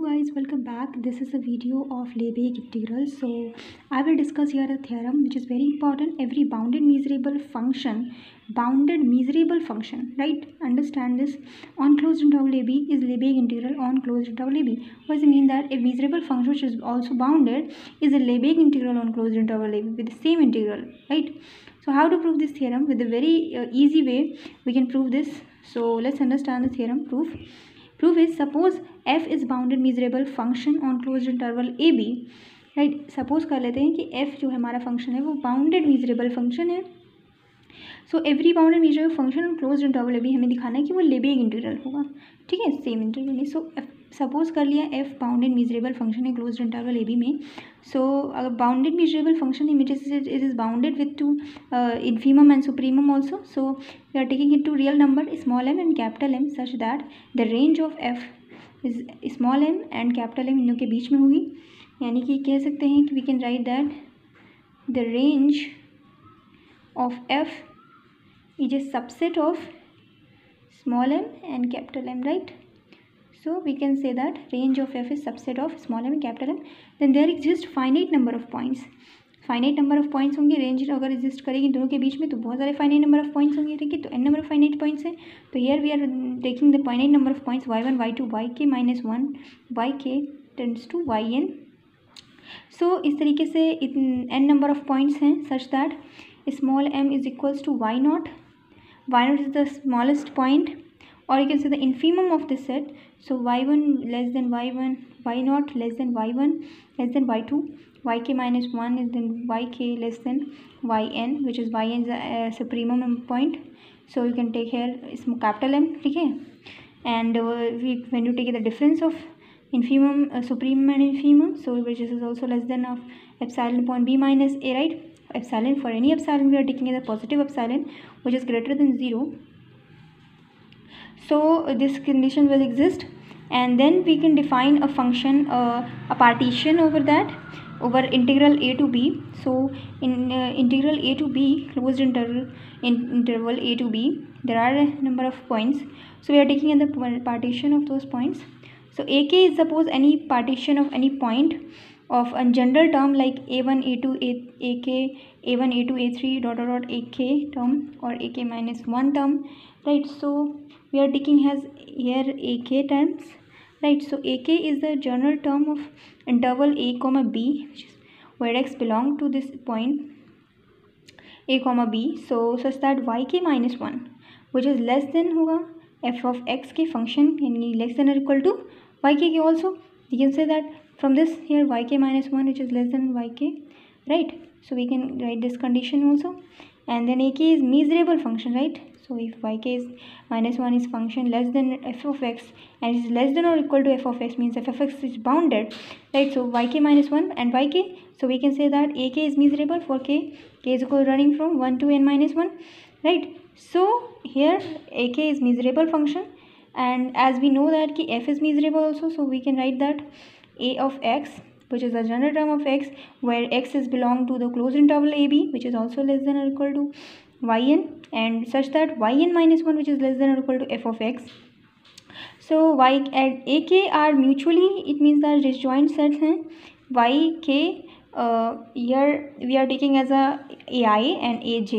guys, welcome back. This is a video of Lebesgue integral. So I will discuss here a theorem which is very important. Every bounded measurable function, right? Understand this. On closed interval AB is Lebesgue integral on closed interval AB. What does it mean? That a measurable function which is also bounded is a Lebesgue integral on closed interval AB with the same integral, right? So how to prove this theorem? With a very easy way we can prove this. So let's understand the theorem. Proof is, suppose f is bounded measurable function on closed interval ab, right. Suppose कर लेते हैं कि f जो हमारा function है वो bounded measurable function है. So every bounded measurable function on closed interval ab हमें दिखाना है कि वो लेबेग इंटीग्रल होगा. ठीक है, सेम इंटरवल में. सो सपोज कर लिया f बाउंडेड मीजरेबल फंक्शन है क्लोज्ड इंटरवल ab में. सो अगर bounded measurable function it is bounded with to infimum and supremum also. So we are taking it to real number small m and capital M such that the range of f is small m and capital M इन लोग के बीच में होगी. यानी कि कह सकते हैं कि we can write that the range of f is a subset of small m and capital M, right? So we can say that range of f is subset of small m and capital M. Then there exists finite number of points. Finite number of points होंगे. Range अगर exist करेगी दोनों के बीच में तो बहुत सारे finite number of points होंगे. ठीक है, तो n number of finite points हैं. तो here we are taking the finite number of points y1 y2 yk -1 yk tends to yn. So इस तरीके से एन नंबर ऑफ पॉइंट्स हैं such that small m is equals to y0 is the smallest point, or you can say the infimum of this set. So y1 less than y1, y0 less than y1 less than y2, yk -1 is then yk less than yn, which is yn is a supremum point. So you can take here capital M. ठीक है, and when you take the difference of infimum, supremum and infimum, so which is also less than of epsilon upon b minus a, right? Epsilon, for any epsilon we are taking as a positive epsilon which is greater than 0. So this condition will exist, and then we can define a function, a partition over that, over integral a to b. So in integral a to b, closed interval a to b, there are a number of points. So we are taking in the partition of those points. So ak is suppose any partition of any point of a general term like a1 a2 ak a1 a2 a3 dot dot dot ak term or ak minus 1 term, right? So we are taking as here ak terms, right? So ak is the general term of interval a comma b, which is where x belong to this point a comma b. So such that yk minus 1 which is less than होगा f of x के function, यानी less than or equal to yk के also. You can say that from this here yk minus 1 which is less than yk, right? So we can write this condition also. And then ak is measurable function, right? So if yk is minus 1 is function less than f of x and it is less than or equal to f of x, means f of x is bounded, right? So yk minus 1 and yk, so we can say that ak is measurable for k is equal running from 1 to n minus 1, right? So here ak is measurable function, and as we know that ki f is measurable also, so we can write that a of x, which is the general term of x where x is belong to the closed interval ab, which is also less than or equal to yn, and such that yn minus 1 which is less than or equal to f of x. So y and ak are mutually, it means that disjoint sets हैं. yk here we are taking as a ai and aj.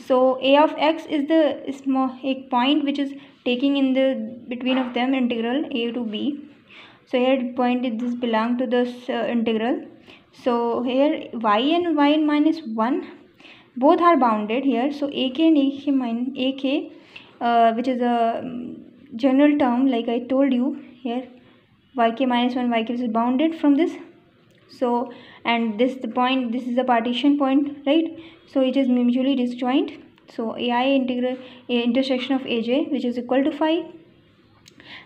So a of x is the small a point which is taking in the between of them integral a to b. So here point is this belong to this integral. So here yn minus 1 both are bounded here. So ak and ak minus ak which is a general term like I told you here, yk minus 1 yk is bounded from this. So and this the point, this is the partition point, right? So it is mutually disjoint. So ai integral intersection of aj which is equal to phi.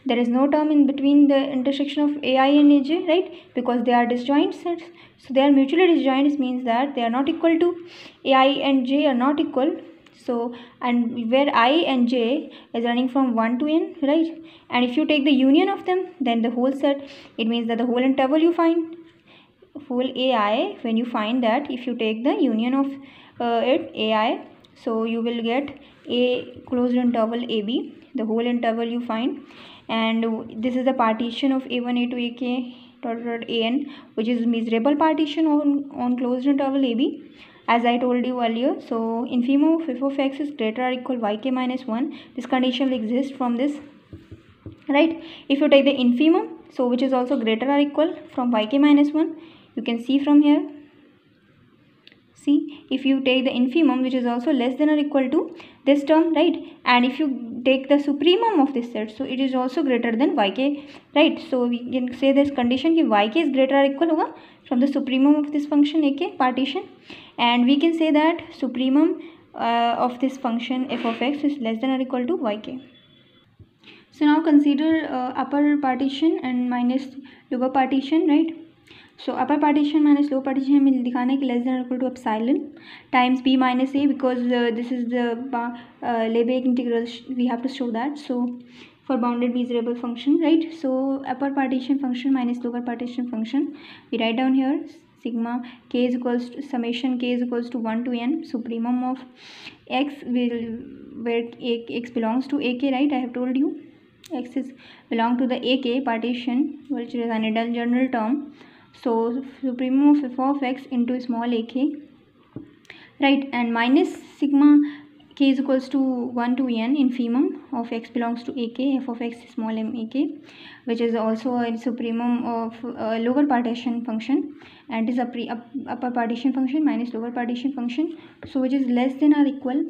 There is no term in between the intersection of ai and aj, right? Because they are disjoint sets. So they are mutually disjoint, means that they are not equal to ai and j are not equal. So and where I and j is running from 1 to n, right? And if you take the union of them, then the whole set, it means that the whole interval you find whole ai, when you find that if you take the union of it ai, so you will get a closed interval ab, the whole interval you find, and this is the partition of a1 a2 ak dot an, which is measurable partition on closed interval ab, as I told you earlier. So infimum of f of x is greater or equal yk minus 1. This condition will exist from this, right? If you take the infimum, so which is also greater or equal from yk minus 1, you can see from here. See, if you take the infimum which is also less than or equal to this term, right, and if you take the supremum of this set, so it is also greater than yk, right? So we can say this condition ki yk is greater or equal hoga from the supremum of this function ak partition, and we can say that supremum of this function f of x is less than or equal to yk. So now consider upper partition and minus lower partition, right? So upper partition minus lower partition हमें दिखाना है कि less than or equal to epsilon times b minus a, because this is the Lebesgue integral, we have to show that. So for bounded measurable function, right? So upper partition function minus lower partition function, we write down here sigma k is equals to summation k is equals to 1 to n supremum of x will, where x belongs to ak, right? I have told you x is belong to the ak partition, which is an general term. So supremum of f of x into small ak, right, and minus sigma k is equals to 1 to n infimum of x belongs to ak f of x small m ak, which is also a supremum of lower partition function, and is a upper partition function minus lower partition function, so which is less than or equal.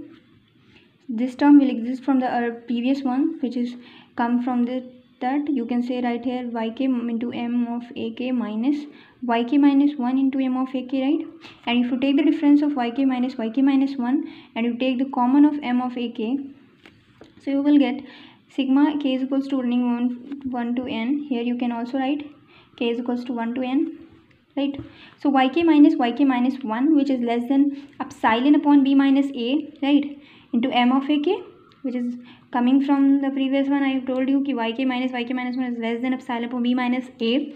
This term will exist from the previous one, which is come from the that you can say right here yk into m of ak minus yk minus 1 into m of ak, right? And if you take the difference of yk minus 1 and you take the common of m of ak, so you will get sigma k is equals to running 1 to n. Here you can also write k is equals to 1 to n, right? So yk minus 1, which is less than epsilon upon b minus a, right, into m of ak, which is coming from the previous one. I have told you ki yk minus 1 is less than epsilon upon b minus a,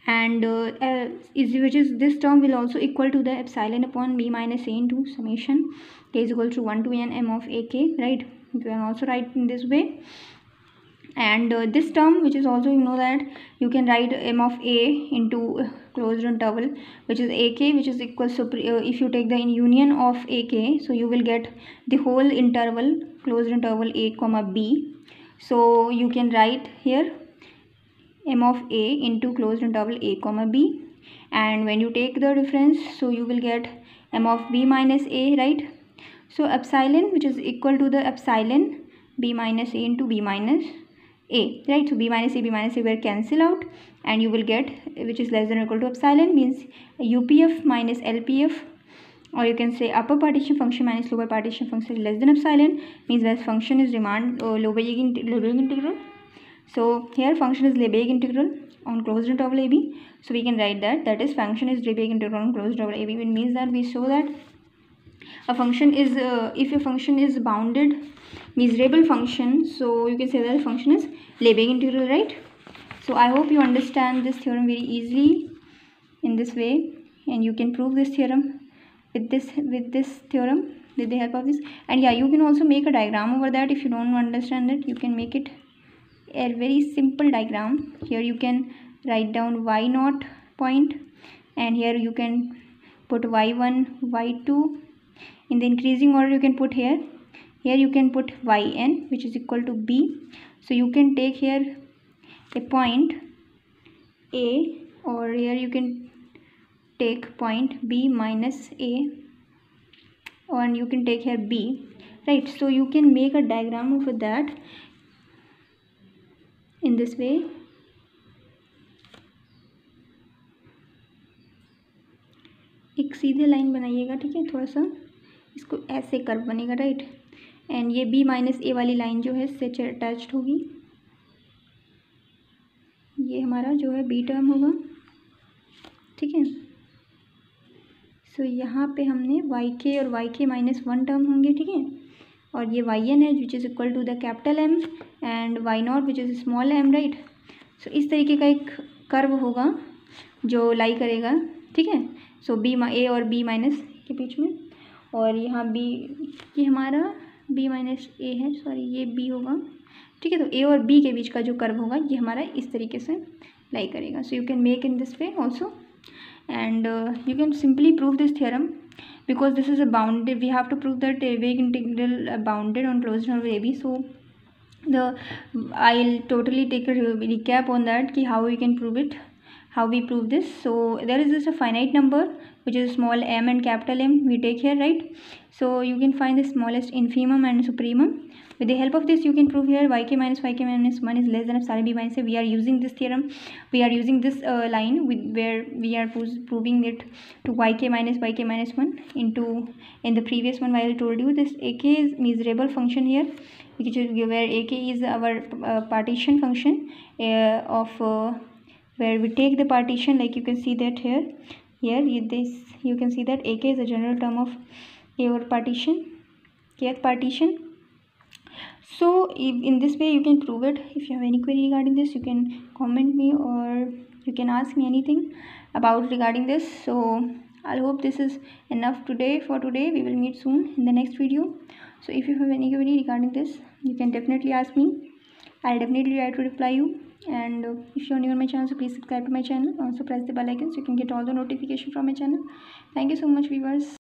and which is this term will also equal to the epsilon upon b minus a into summation k is equal to 1 to n m of ak, right? You can also write in this way. And this term, which is also, you know that you can write m of a into closed interval, which is ak, which is equals to if you take the union of ak, so you will get the whole interval closed interval a comma b. So you can write here m of a into closed interval a comma b, and when you take the difference, so you will get m of b minus a, right? So epsilon, which is equal to the epsilon b minus a into b minus a, right? So b minus a will cancel out, and you will get which is less than or equal to epsilon, means upf minus lpf, or you can say upper partition function minus lower partition function less than epsilon, means that function is Lebesgue integral. So here function is Lebesgue integral on closed interval ab, so we can write that is function is Lebesgue integral on closed interval ab. It means that we show that a function is if a function is bounded measurable function, so you can say that function is Lebesgue integral, right? So I hope you understand this theorem very easily in this way, and you can prove this theorem with this theorem with the help of this. And yeah, you can also make a diagram over that. If you don't understand it, you can make it a very simple diagram. Here you can write down y naught point, and here you can put y1 y2 in the increasing order. You can put here you can put yn, which is equal to b. So you can take here a point a, or here you can take point b minus a, and you can take here b, right? So you can make a diagram of that in this way. एक सीधे line बनाइएगा, ठीक है, थोड़ा सा इसको ऐसे curve बनेगा, राइट? एंड ये b माइनस ए वाली लाइन जो है इससे अटैच्ड होगी, ये हमारा जो है b टर्म होगा, ठीक है। सो यहाँ पे हमने yk और yk माइनस 1 टर्म होंगे, ठीक है, और ये yn है which is equal to the capital M and y not which is small m, right? So इस तरीके का एक कर्व होगा जो लाई करेगा, ठीक है। सो b a और b माइनस के बीच में, और यहाँ b, ये हमारा b माइनस a है, सॉरी ये b होगा, ठीक ठीक है। तो ए और बी के बीच का जो कर्व होगा ये हमारा इस तरीके से लाई करेगा. So you can make in this way also, and you can simply prove this theorem because this is a bounded, we have to prove that a vague integral bounded on closed interval AB. So I'll totally take a recap on that ki how we can prove it, how we prove this. So there is just a finite number which is small m and capital M we take here, right? So you can find the smallest infimum and supremum. With the help of this you can prove here yk minus 1 is less than epsilon b minus a. We are using this theorem, we are using this line with where we are proving it to yk minus 1 into, in the previous one I told you this ak is measurable function here, which is where ak is our partition function of where we take the partition, like you can see that here this you can see that ak is a general term of your partition, kth partition. So if in this way you can prove it. If you have any query regarding this, you can comment me or you can ask me anything about regarding this. So I hope this is enough today. For today we will meet soon in the next video. So if you have any query regarding this, you can definitely ask me. I'll definitely try to reply you. And if you're new on my channel, so please subscribe to my channel. Also press the bell icon so you can get all the notification from my channel. Thank you so much, viewers.